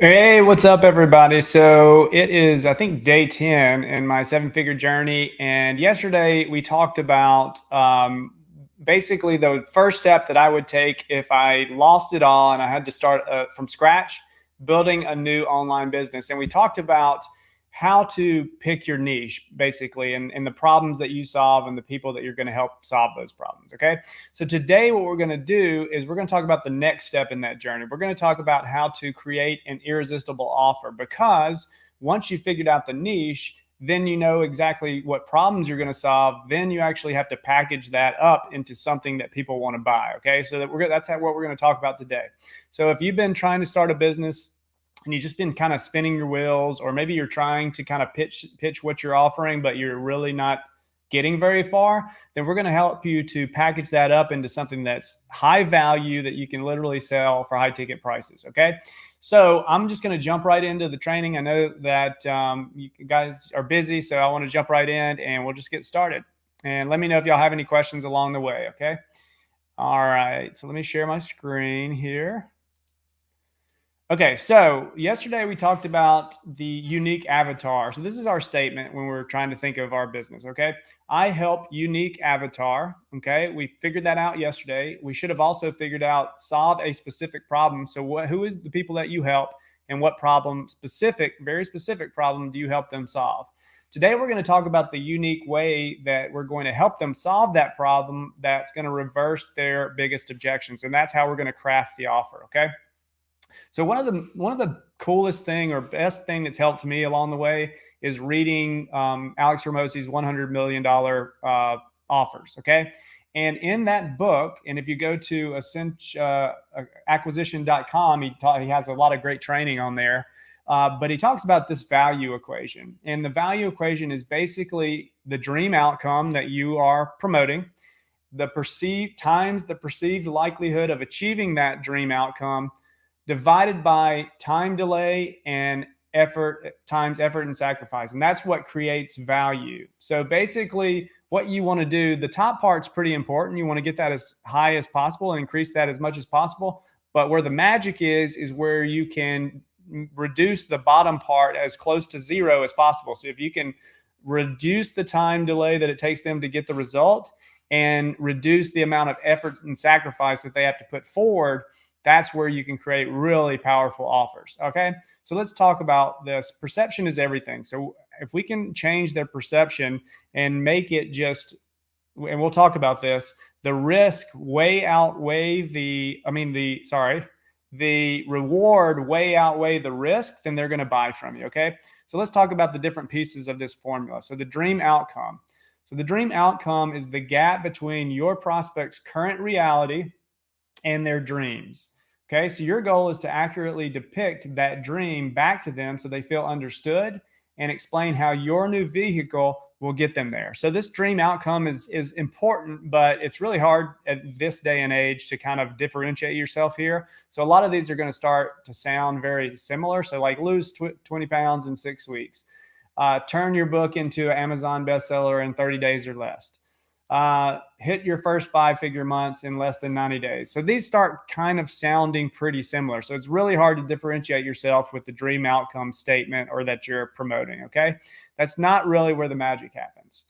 Hey, what's up, everybody? So it is, I think, day 10 in my seven-figure journey. And yesterday we talked about basically the first step that I would take if I lost it all and I had to start from scratch, building a new online business. And we talked about how to pick your niche, basically, and the problems that you solve and the people that you're going to help solve those problems. Okay. So today, what we're going to do is we're going to talk about the next step in that journey. We're going to talk about how to create an irresistible offer, because once you figured out the niche, then you know exactly what problems you're going to solve. Then you actually have to package that up into something that people want to buy. Okay. So that's what we're going to talk about today. So if you've been trying to start a business and you've just been kind of spinning your wheels, or maybe you're trying to kind of pitch what you're offering, but you're really not getting very far, then we're going to help you to package that up into something that's high value that you can literally sell for high ticket prices. Okay. So I'm just going to jump right into the training. I know that you guys are busy, so I want to jump right in and we'll just get started. And let me know if y'all have any questions along the way. Okay. All right. So let me share my screen here. Okay, so yesterday we talked about the unique avatar. So this is our statement when we're trying to think of our business, okay? I help unique avatar, okay? We figured that out yesterday. We should have also figured out solve a specific problem. So who is the people that you help, and what problem, very specific problem, do you help them solve? Today we're going to talk about the unique way that we're going to help them solve that problem that's going to reverse their biggest objections, and that's how we're going to craft the offer, okay? So one of the coolest thing or best thing that's helped me along the way is reading Alex Hormozi's $100 million offers. Okay. And in that book, and if you go to acquisition.com, he has a lot of great training on there. But he talks about this value equation. And the value equation is basically the dream outcome that you are promoting, the perceived likelihood of achieving that dream outcome, divided by time delay and times effort and sacrifice. And that's what creates value. So basically what you want to do, the top part's pretty important. You want to get that as high as possible and increase that as much as possible. But where the magic is where you can reduce the bottom part as close to zero as possible. So if you can reduce the time delay that it takes them to get the result and reduce the amount of effort and sacrifice that they have to put forward, that's where you can create really powerful offers. Okay. So let's talk about this. Perception is everything. So if we can change their perception and make it and we'll talk about this, the risk the reward way outweigh the risk, then they're going to buy from you. Okay. So let's talk about the different pieces of this formula. So the dream outcome. So the dream outcome is the gap between your prospect's current reality and their dreams. Okay, so your goal is to accurately depict that dream back to them so they feel understood, and explain how your new vehicle will get them there. So this dream outcome is important, but it's really hard at this day and age to kind of differentiate yourself here. So a lot of these are going to start to sound very similar. So like lose 20 pounds in 6 weeks, turn your book into an Amazon bestseller in 30 days or less, hit your first 5-figure months in less than 90 days. So these start kind of sounding pretty similar. So it's really hard to differentiate yourself with the dream outcome statement or that you're promoting. Okay. That's not really where the magic happens.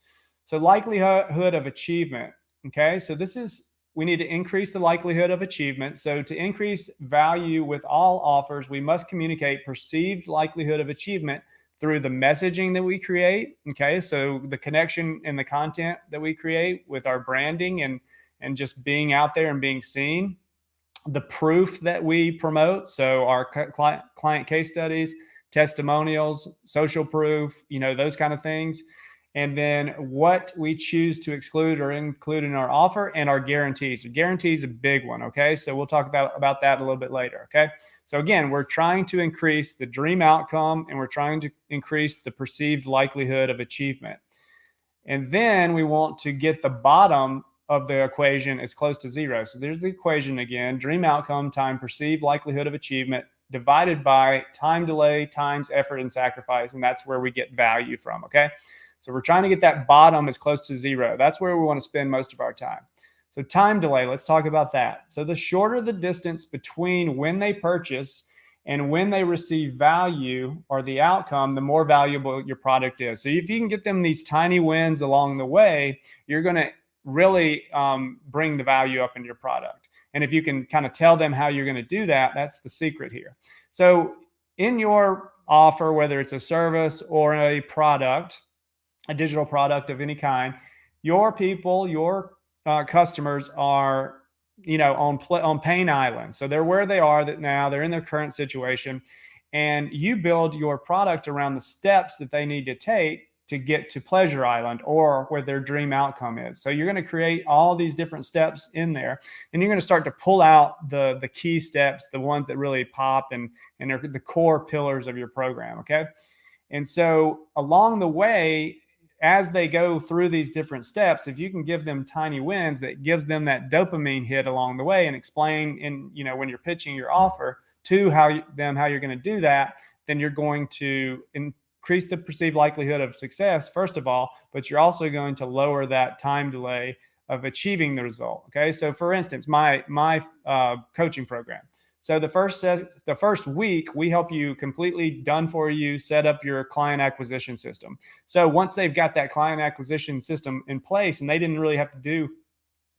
So likelihood of achievement. Okay. So we need to increase the likelihood of achievement. So to increase value with all offers, we must communicate perceived likelihood of achievement through the messaging that we create. Okay. So the connection and the content that we create with our branding and just being out there and being seen, the proof that we promote. So our client case studies, testimonials, social proof, those kind of things. And then what we choose to exclude or include in our offer, and our guarantees. The guarantee is a big one. Okay. So we'll talk about that a little bit later. Okay. So again, we're trying to increase the dream outcome, and we're trying to increase the perceived likelihood of achievement. And then we want to get the bottom of the equation as close to zero. So there's the equation again: dream outcome times perceived likelihood of achievement divided by time delay times effort and sacrifice. And that's where we get value from. Okay. So we're trying to get that bottom as close to zero. That's where we want to spend most of our time. So time delay, let's talk about that. So the shorter the distance between when they purchase And when they receive value or the outcome, the more valuable your product is. So if you can get them these tiny wins along the way, you're going to really bring the value up in your product. And if you can kind of tell them how you're going to do that, that's the secret here. So in your offer, whether it's a service or a product, a digital product of any kind, your people, your customers are, on pain island. So they're where they are that now they're in their current situation, and you build your product around the steps that they need to take to get to pleasure island or where their dream outcome is. So you're going to create all these different steps in there, and you're going to start to pull out the key steps, the ones that really pop and are the core pillars of your program. Okay. And so along the way, as they go through these different steps, if you can give them tiny wins that gives them that dopamine hit along the way, and explain when you're pitching your offer to how you're going to do that, then you're going to increase the perceived likelihood of success, first of all, but you're also going to lower that time delay of achieving the result. Okay. So for instance, my coaching program. So the first week, we help you completely done for you set up your client acquisition system. So once they've got that client acquisition system in place and they didn't really have to do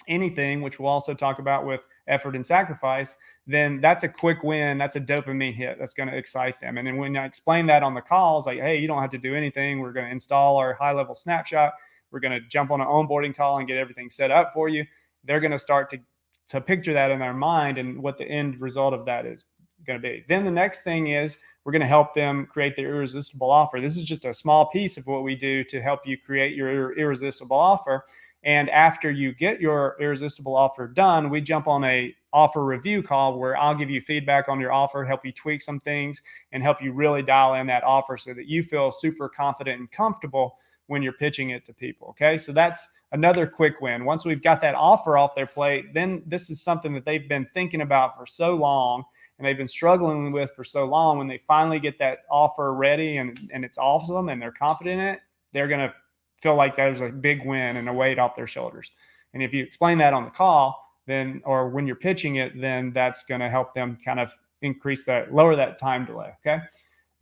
anything, which we'll also talk about with effort and sacrifice, then that's a quick win. That's a dopamine hit that's going to excite them. And then when I explain that on the calls, like, hey, you don't have to do anything. We're going to install our high-level snapshot. We're going to jump on an onboarding call and get everything set up for you. They're going to start to picture that in their mind and what the end result of that is going to be. Then the next thing is we're going to help them create their irresistible offer. This is just a small piece of what we do to help you create your irresistible offer. And after you get your irresistible offer done, we jump on a offer review call where I'll give you feedback on your offer, help you tweak some things, and help you really dial in that offer so that you feel super confident and comfortable when you're pitching it to people. Okay. So that's another quick win. Once we've got that offer off their plate, then this is something that they've been thinking about for so long and they've been struggling with for so long. When they finally get that offer ready and it's awesome and they're confident in it, they're going to feel like there's a big win and a weight off their shoulders. And if you explain that on the call, then, or when you're pitching it, then that's going to help them kind of lower that time delay. Okay.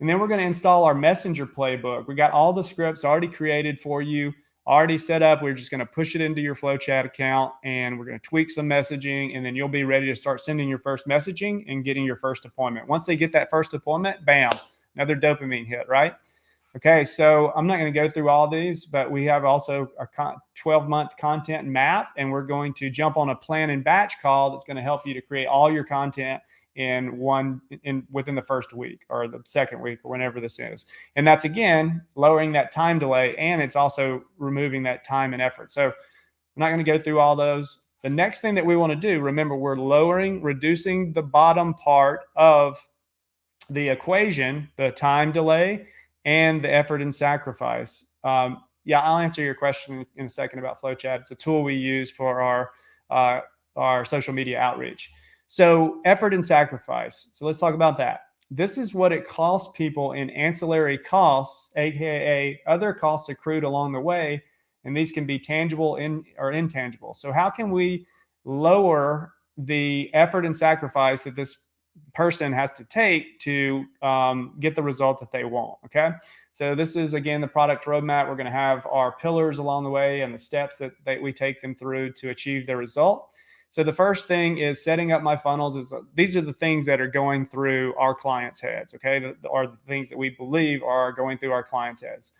And then we're going to install our messenger playbook. We got all the scripts already created for you, already set up. We're just going to push it into your FlowChat account and we're going to tweak some messaging, and then you'll be ready to start sending your first messaging and getting your first appointment. Once they get that first appointment, bam, another dopamine hit, right? Okay, so I'm not going to go through all these, but we have also a 12-month content map, and we're going to jump on a plan and batch call that's going to help you to create all your content within the first week or the second week or whenever this is. And that's, again, lowering that time delay, and it's also removing that time and effort. So I'm not going to go through all those. The next thing that we want to do, remember, we're reducing the bottom part of the equation, the time delay and the effort and sacrifice. Yeah, I'll answer your question in a second about FlowChat. It's a tool we use for our social media outreach. So effort and sacrifice. So let's talk about that. This is what it costs people in ancillary costs, aka other costs accrued along the way, and these can be tangible or intangible. So how can we lower the effort and sacrifice that this person has to take to get the result that they want? Okay. So this is, again, the product roadmap. We're going to have our pillars along the way and the steps that we take them through to achieve their result. So the first thing is setting up my funnels. These are the things that are going through our clients' heads, okay, or the things that we believe are going through our clients' heads.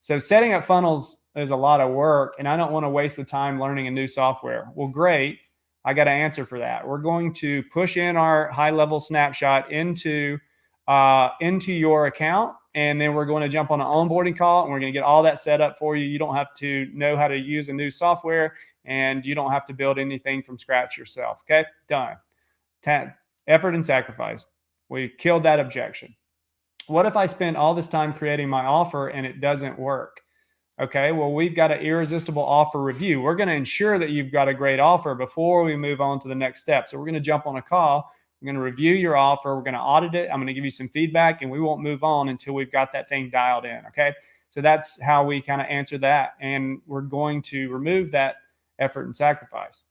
So setting up funnels is a lot of work, and I don't want to waste the time learning a new software. Well, great. I got an answer for that. We're going to push in our high-level snapshot into your account, and then we're going to jump on an onboarding call, and we're going to get all that set up for you. You don't have to know how to use a new software, and you don't have to build anything from scratch yourself. Okay, done. Effort and sacrifice. We killed that objection. What if I spend all this time creating my offer and it doesn't work? Okay, well, we've got an irresistible offer review. We're going to ensure that you've got a great offer before we move on to the next step. So we're going to jump on a call. We're going to review your offer. We're going to audit it. I'm going to give you some feedback, and we won't move on until we've got that thing dialed in. Okay, so that's how we kind of answer that. And we're going to remove that effort and sacrifice.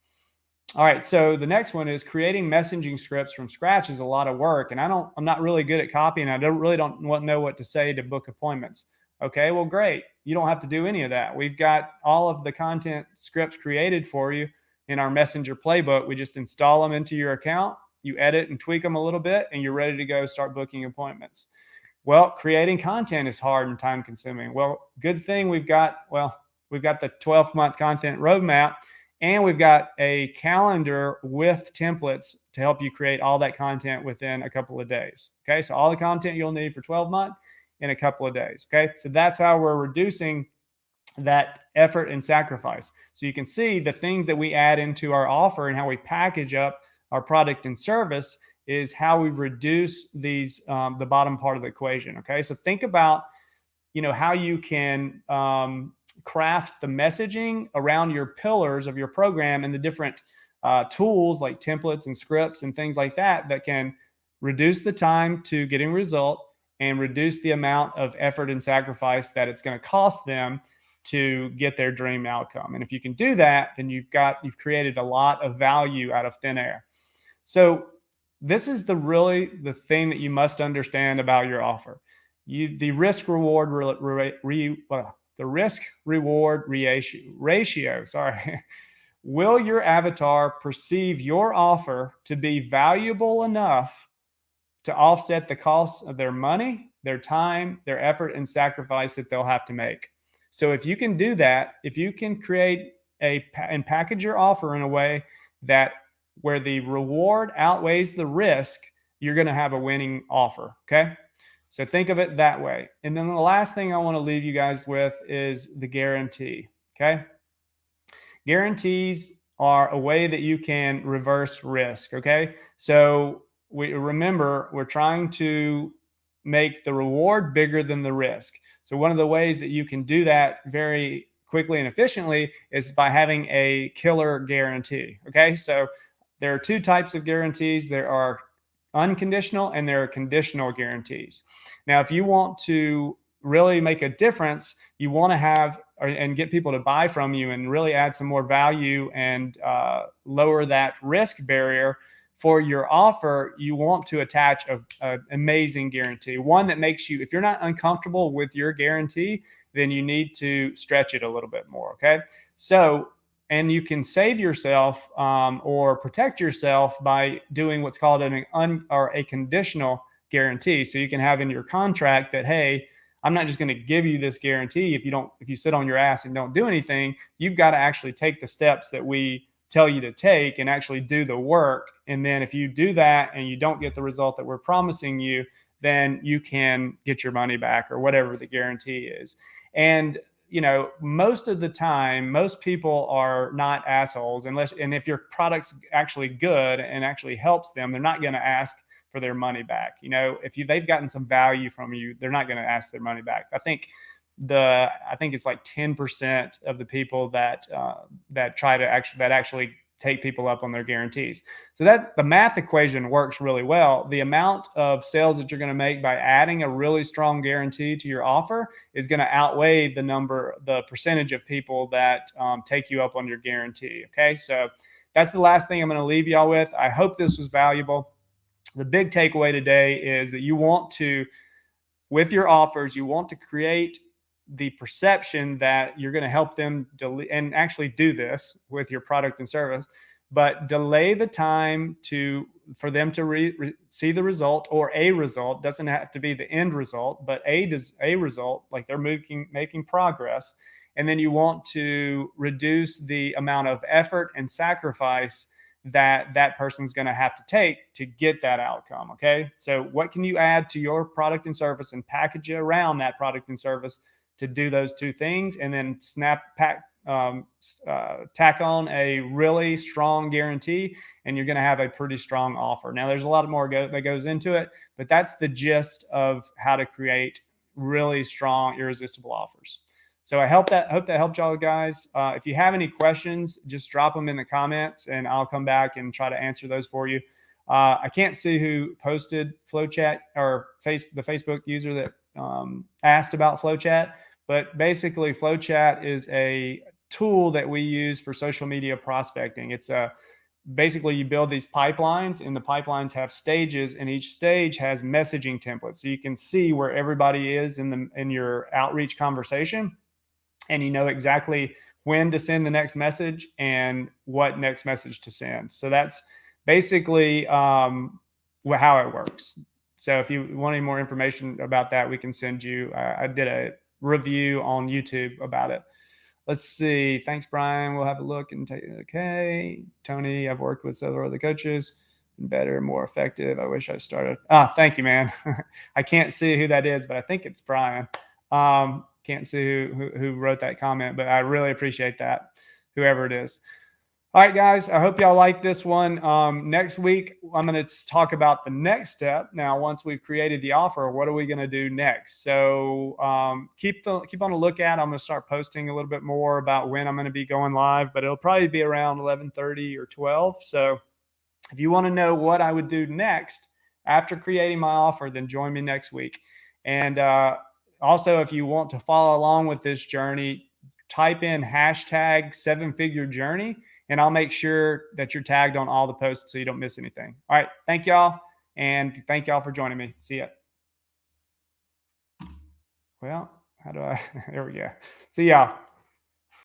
All right, so the next one is creating messaging scripts from scratch is a lot of work, and I'm not really good at copying. I don't know what to say to book appointments. Okay, well, great. You don't have to do any of that. We've got all of the content scripts created for you in our Messenger playbook. We just install them into your account, you edit and tweak them a little bit, and you're ready to go start booking appointments. Well, creating content is hard and time consuming. Well, good thing we've got the 12-month content roadmap, and we've got a calendar with templates to help you create all that content within a couple of days. Okay, so all the content you'll need for 12 months in a couple of days. Okay, so that's how we're reducing that effort and sacrifice. So you can see the things that we add into our offer and how we package up our product and service is how we reduce these the bottom part of the equation. Okay, so think about how you can craft the messaging around your pillars of your program and the different tools like templates and scripts and things like that that can reduce the time to getting result and reduce the amount of effort and sacrifice that it's going to cost them to get their dream outcome. And if you can do that, then you've created a lot of value out of thin air. So this is the thing that you must understand about your offer. The risk reward ratio. Sorry. Will your avatar perceive your offer to be valuable enough to offset the costs of their money, their time, their effort, and sacrifice that they'll have to make? So if you can do that, if you can create and package your offer in a way that where the reward outweighs the risk, you're going to have a winning offer. Okay. So think of it that way. And then the last thing I want to leave you guys with is the guarantee. Okay. Guarantees are a way that you can reverse risk. Okay. So we're trying to make the reward bigger than the risk. So one of the ways that you can do that very quickly and efficiently is by having a killer guarantee. Okay. So there are two types of guarantees. There are unconditional and there are conditional guarantees. Now, if you want to really make a difference, you want to have and get people to buy from you and really add some more value and lower that risk barrier for your offer, you want to attach an amazing guarantee. One that makes you, if you're not uncomfortable with your guarantee, then you need to stretch it a little bit more. Okay. So, and you can save yourself or protect yourself by doing what's called a conditional guarantee. So you can have in your contract that, hey, I'm not just going to give you this guarantee if you sit on your ass and don't do anything. You've got to actually take the steps that we tell you to take and actually do the work. And then if you do that and you don't get the result that we're promising you, then you can get your money back or whatever the guarantee is. And most of the time, most people are not assholes and if your product's actually good and actually helps them, they're not going to ask for their money back. If they've gotten some value from you, they're not going to ask their money back. I think it's like 10% of the people that actually take people up on their guarantees. So that the math equation works really well. The amount of sales that you're going to make by adding a really strong guarantee to your offer is going to outweigh the percentage of people that take you up on your guarantee. Okay. So that's the last thing I'm going to leave y'all with. I hope this was valuable. The big takeaway today is that with your offers, you want to create the perception that you're going to help them and actually do this with your product and service, but delay the time for them to see the result or a result. Doesn't have to be the end result, but a result, like they're making progress. And then you want to reduce the amount of effort and sacrifice that person's going to have to take to get that outcome. Okay. So what can you add to your product and service and package it around that product and service to do those two things, and then tack on a really strong guarantee, and you're going to have a pretty strong offer. Now, there's a lot more that goes into it, but that's the gist of how to create really strong, irresistible offers. So I hope that helped y'all guys. If you have any questions, just drop them in the comments, and I'll come back and try to answer those for you. I can't see who posted FlowChat or the Facebook user that asked about FlowChat, but basically FlowChat is a tool that we use for social media prospecting. basically you build these pipelines, and the pipelines have stages, and each stage has messaging templates. So you can see where everybody is in your outreach conversation, and you know exactly when to send the next message and what next message to send. So that's basically how it works. So if you want any more information about that, we can send you. I did a review on YouTube about it. Let's see. Thanks, Brian. We'll have a look and take. Okay, Tony. I've worked with several other coaches. Been better, more effective. I wish I started. Thank you, man. I can't see who that is, but I think it's Brian. Can't see who wrote that comment, but I really appreciate that, whoever it is. All right, guys, I hope y'all like this one. Next week, I'm going to talk about the next step. Now, once we've created the offer, what are we going to do next? So keep on the lookout. I'm going to start posting a little bit more about when I'm going to be going live, but it'll probably be around 11:30 or 12. So if you want to know what I would do next after creating my offer, then join me next week. And also, if you want to follow along with this journey, type in hashtag 7-figure journey, and I'll make sure that you're tagged on all the posts so you don't miss anything. All right. Thank y'all. And thank y'all for joining me. See ya. Well, how do I? There we go. See y'all.